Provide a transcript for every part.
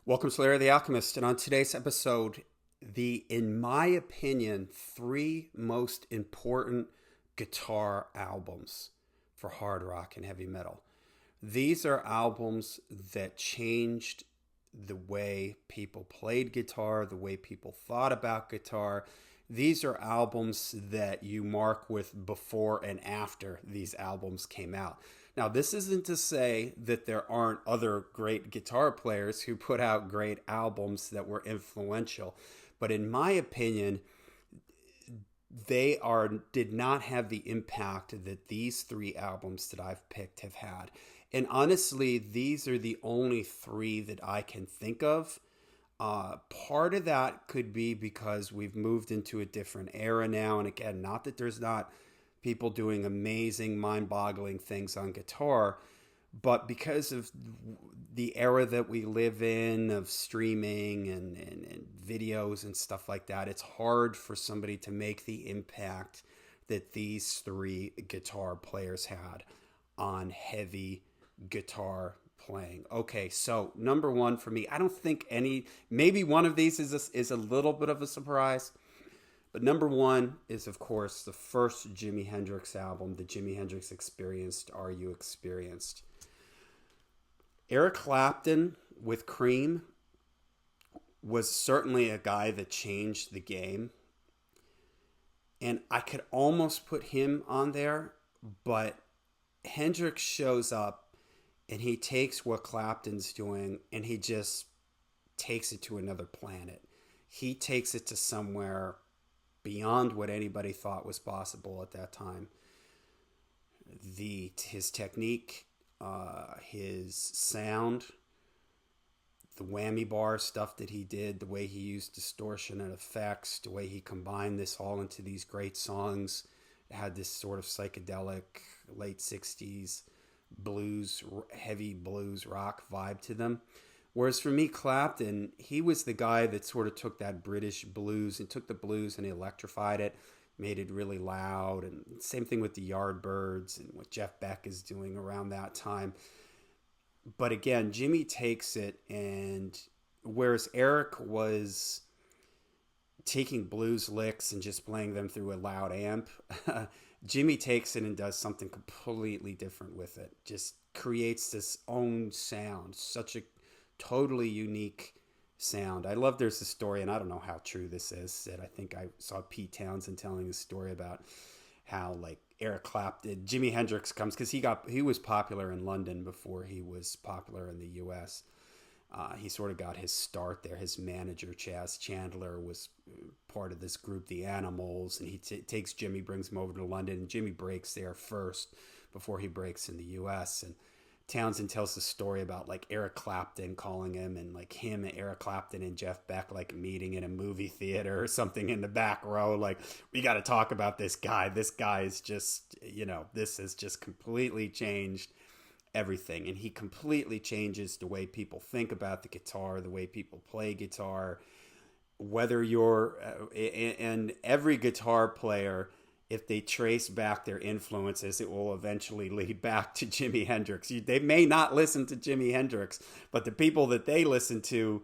Welcome to Larry the Alchemist, and on today's episode, in my opinion, three most important guitar albums for hard rock and heavy metal. These are albums that changed the way people played guitar, the way people thought about guitar. These are albums that you mark with before and after these albums came out. Now, this isn't to say that there aren't other great guitar players who put out great albums that were influential, but in my opinion, did not have the impact that these three albums that I've picked have had. And honestly, these are the only three that I can think of. Part of that could be because we've moved into a different era now. And again, not that there's not people doing amazing, mind-boggling things on guitar, but because of the era that we live in of streaming and videos and stuff like that, it's hard for somebody to make the impact that these three guitar players had on heavy guitar playing. Okay, so number one for me, I don't think maybe one of these is a little bit of a surprise. But number one is, of course, the first Jimi Hendrix album, the Jimi Hendrix Experience, Are You Experienced? Eric Clapton with Cream was certainly a guy that changed the game. And I could almost put him on there, but Hendrix shows up and he takes what Clapton's doing and he just takes it to another planet. He takes it to somewhere beyond what anybody thought was possible at that time. His technique, his sound, the whammy bar stuff that he did, the way he used distortion and effects, the way he combined this all into these great songs. It had this sort of psychedelic late 60s blues, heavy blues rock vibe to them. Whereas for me, Clapton, he was the guy that sort of took that British blues and took the blues and he electrified it, made it really loud. And same thing with the Yardbirds and what Jeff Beck is doing around that time. But again, Jimmy takes it, and whereas Eric was taking blues licks and just playing them through a loud amp, Jimmy takes it and does something completely different with it. Just creates this own sound, such a totally unique sound. I love there's a story, and I don't know how true this is, that I think I saw Pete Townsend telling a story about how like Eric Clapton, Jimi Hendrix comes, because he was popular in London before he was popular in the US. He sort of got his start there. His manager, Chaz Chandler, was part of this group, The Animals, and he takes Jimmy, brings him over to London, and Jimmy breaks there first before he breaks in the US. And Townsend tells the story about like Eric Clapton calling him, and like him and Eric Clapton and Jeff Beck like meeting in a movie theater or something in the back row. Like, we got to talk about this guy. This guy is just, this has just completely changed everything. And he completely changes the way people think about the guitar, the way people play guitar. Whether you're, and every guitar player, if they trace back their influences, it will eventually lead back to Jimi Hendrix. They may not listen to Jimi Hendrix, but the people that they listen to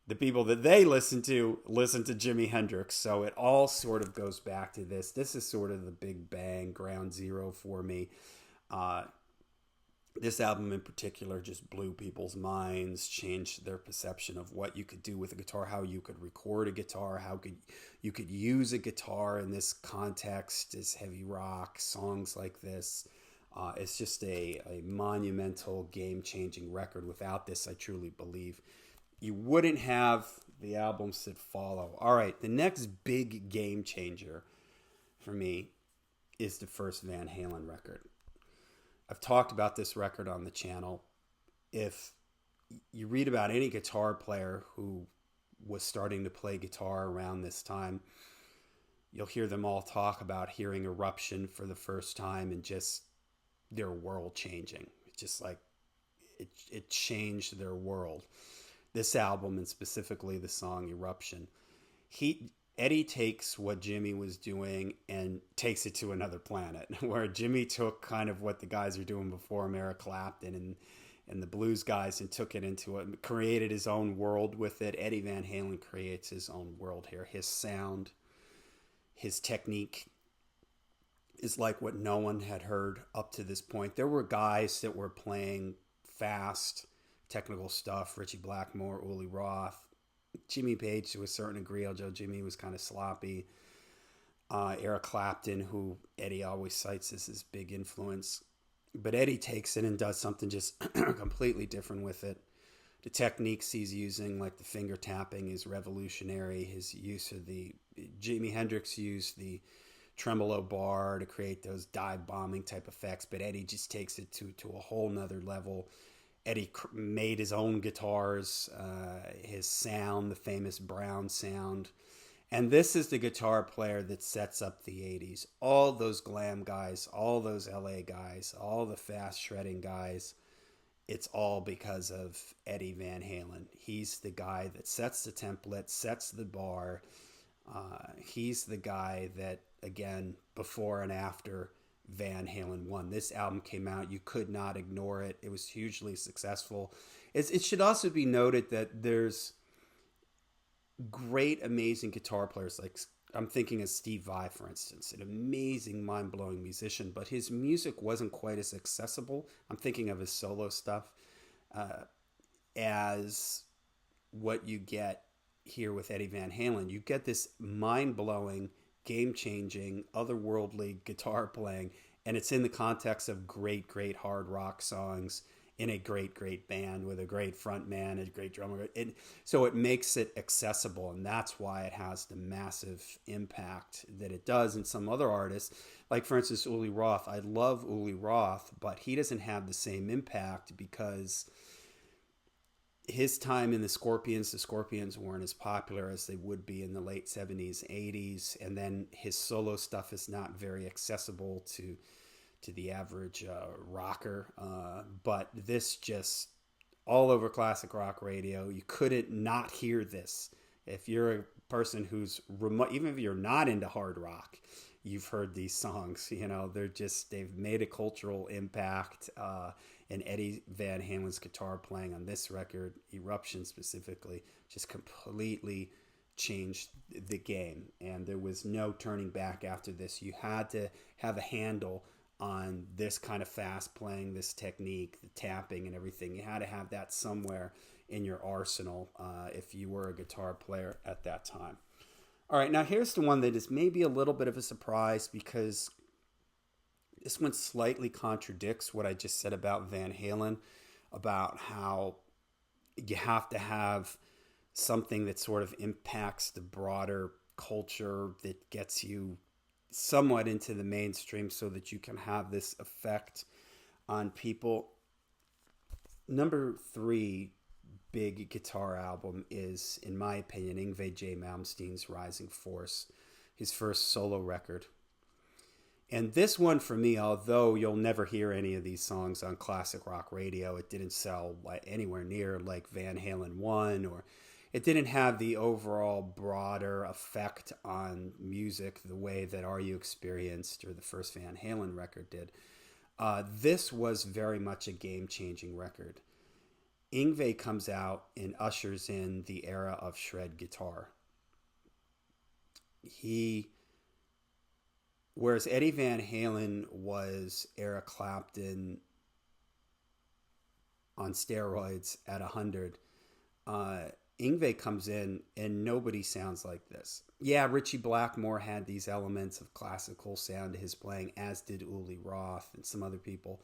listen to Jimi Hendrix. So it all sort of goes back to this. This is sort of the big bang, ground zero for me. This album in particular just blew people's minds, changed their perception of what you could do with a guitar, how you could record a guitar, how you could use a guitar in this context, as heavy rock, songs like this. It's just a monumental, game-changing record. Without this, I truly believe you wouldn't have the albums that follow. All right, the next big game changer for me is the first Van Halen record. I've talked about this record on the channel. If you read about any guitar player who was starting to play guitar around this time, you'll hear them all talk about hearing Eruption for the first time and just their world changing. It's just like it changed their world. This album, and specifically the song Eruption, Eddie takes what Jimmy was doing and takes it to another planet, where Jimmy took kind of what the guys are doing before him, Eric Clapton and the blues guys and took it into it, created his own world with it. Eddie Van Halen creates his own world here. His sound, his technique is like what no one had heard up to this point. There were guys that were playing fast, technical stuff. Richie Blackmore, Uli Roth, Jimmy Page to a certain degree, although Jimmy was kind of sloppy. Eric Clapton, who Eddie always cites as his big influence. But Eddie takes it and does something just completely different with it. The techniques he's using, like the finger tapping, is revolutionary. His use of Jimi Hendrix used the tremolo bar to create those dive bombing type effects, but Eddie just takes it to a whole nother level. Eddie made his own guitars, his sound, the famous Brown sound. And this is the guitar player that sets up the 80s. All those glam guys, all those LA guys, all the fast shredding guys, it's all because of Eddie Van Halen. He's the guy that sets the template, sets the bar. He's the guy that, again, before and after Van Halen won. This album came out. You could not ignore it. It was hugely successful. It should also be noted that there's great, amazing guitar players. Like, I'm thinking of Steve Vai, for instance, an amazing, mind-blowing musician, but his music wasn't quite as accessible. I'm thinking of his solo stuff as what you get here with Eddie Van Halen. You get this mind-blowing, game-changing, otherworldly guitar playing, and it's in the context of great, great hard rock songs in a great, great band with a great front man, a great drummer. So it makes it accessible, and that's why it has the massive impact that it does. And some other artists, like for instance, Uli Roth. I love Uli Roth, but he doesn't have the same impact because his time in the Scorpions weren't as popular as they would be in the late 70s, 80s. And then his solo stuff is not very accessible to the average rocker. But this just all over classic rock radio. You couldn't not hear this. If you're a person who's remote, even if you're not into hard rock, you've heard these songs. You know, they've made a cultural impact. And Eddie Van Halen's guitar playing on this record, Eruption specifically, just completely changed the game. And there was no turning back after this. You had to have a handle on this kind of fast playing, this technique, the tapping and everything. You had to have that somewhere in your arsenal if you were a guitar player at that time. All right, now here's the one that is maybe a little bit of a surprise because this one slightly contradicts what I just said about Van Halen, about how you have to have something that sort of impacts the broader culture, that gets you somewhat into the mainstream so that you can have this effect on people. Number 3 big guitar album is, in my opinion, Yngwie Malmsteen's Rising Force, his first solo record. And this one for me, although you'll never hear any of these songs on classic rock radio, it didn't sell anywhere near like Van Halen 1, or it didn't have the overall broader effect on music the way that Are You Experienced or the first Van Halen record did. This was very much a game-changing record. Yngwie comes out and ushers in the era of shred guitar. Whereas Eddie Van Halen was Eric Clapton on steroids at 100, Yngwie comes in and nobody sounds like this. Yeah, Richie Blackmore had these elements of classical sound to his playing, as did Uli Roth and some other people.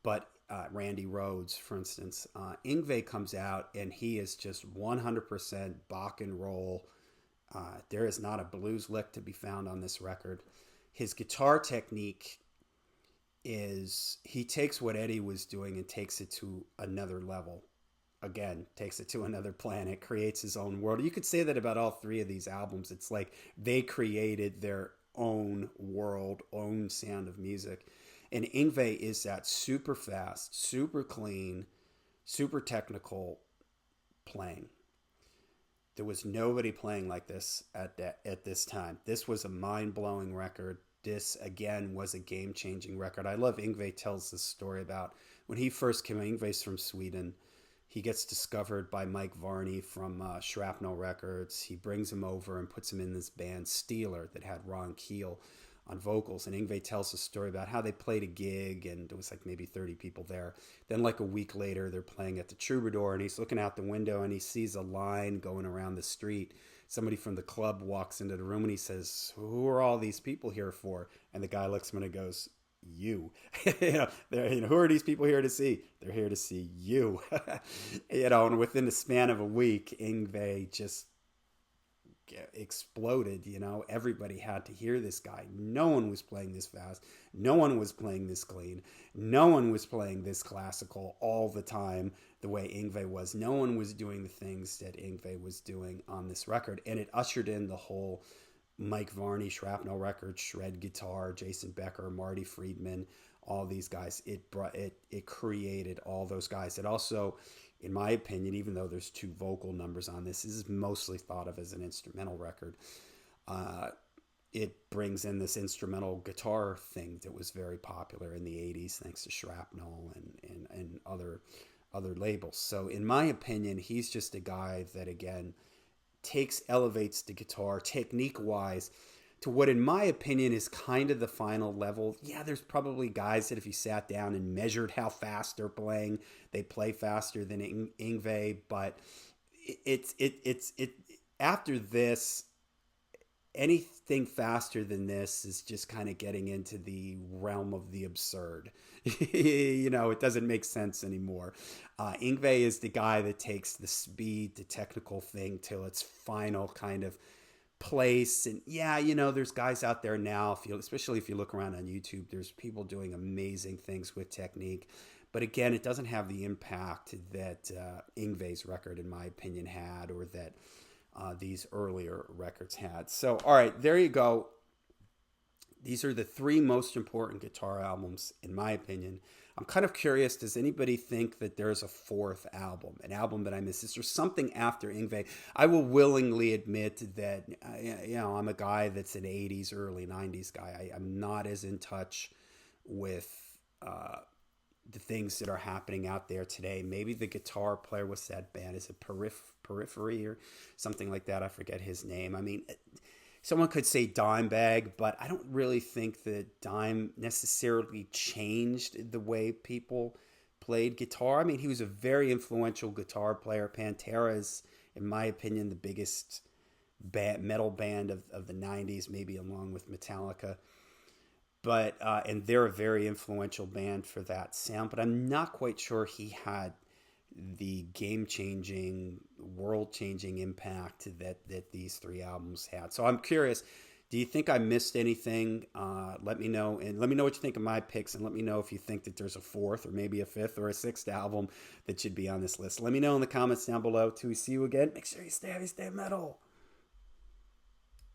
But Randy Rhoads, for instance, Yngwie comes out and he is just 100% Bach and roll. There is not a blues lick to be found on this record. His guitar technique is, he takes what Eddie was doing and takes it to another level. Again, takes it to another planet, creates his own world. You could say that about all 3 of these albums. It's like they created their own world, own sound of music. And Yngwie is that super fast, super clean, super technical playing. There was nobody playing like this at this time. This was a mind-blowing record. This, again, was a game-changing record. I love Yngwie tells this story about when he first came, Yngwie's from Sweden. He gets discovered by Mike Varney from Shrapnel Records. He brings him over and puts him in this band Steeler that had Ron Keel on vocals. And Yngwie tells a story about how they played a gig and it was like maybe 30 people there. Then like a week later, they're playing at the Troubadour and he's looking out the window and he sees a line going around the street. Somebody from the club walks into the room and he says, "Who are all these people here for?" And the guy looks at him and goes, "You." Who are these people here to see? They're here to see you. And within the span of a week, Yngwie just exploded. Everybody had to hear this guy. No one was playing this fast. No one was playing this clean. No one was playing this classical all the time the way Yngwie was. No one was doing the things that Yngwie was doing on this record. And it ushered in the whole Mike Varney, Shrapnel Records, shred guitar, Jason Becker, Marty Friedman, all these guys. It created all those guys. It also, in my opinion, even though there's 2 vocal numbers on this is mostly thought of as an instrumental record. It brings in this instrumental guitar thing that was very popular in the 80s thanks to Shrapnel and other labels. So in my opinion, he's just a guy that, again, elevates the guitar technique-wise to what, in my opinion, is kind of the final level. Yeah, there's probably guys that if you sat down and measured how fast they're playing, they play faster than Yngwie, but it's after this, anything faster than this is just kind of getting into the realm of the absurd. It doesn't make sense anymore. Yngwie is the guy that takes the speed, the technical thing to its final kind of place. And yeah, there's guys out there now, especially if you look around on YouTube, there's people doing amazing things with technique. But again, it doesn't have the impact that Yngwie's record, in my opinion, had, or that these earlier records had. So, all right, there you go. These are the 3 most important guitar albums, in my opinion. I'm kind of curious, does anybody think that there's a 4th album, an album that I missed? Is there something after Yngwie? I will willingly admit that, I'm a guy that's an 80s, early 90s guy. I'm not as in touch with the things that are happening out there today. Maybe the guitar player, what's that band? Is it Periphery or something like that? I forget his name. I mean, someone could say Dimebag, but I don't really think that Dime necessarily changed the way people played guitar. I mean, he was a very influential guitar player. Pantera is, in my opinion, the biggest metal band of the 90s, maybe along with Metallica. But and they're a very influential band for that sound. But I'm not quite sure he had the game-changing, world-changing impact that these 3 albums had. So I'm curious, do you think I missed anything? Let me know, and let me know what you think of my picks, and let me know if you think that there's a 4th or maybe a 5th or a 6th album that should be on this list. Let me know in the comments down below. Till we see you again, make sure you stay heavy, stay metal.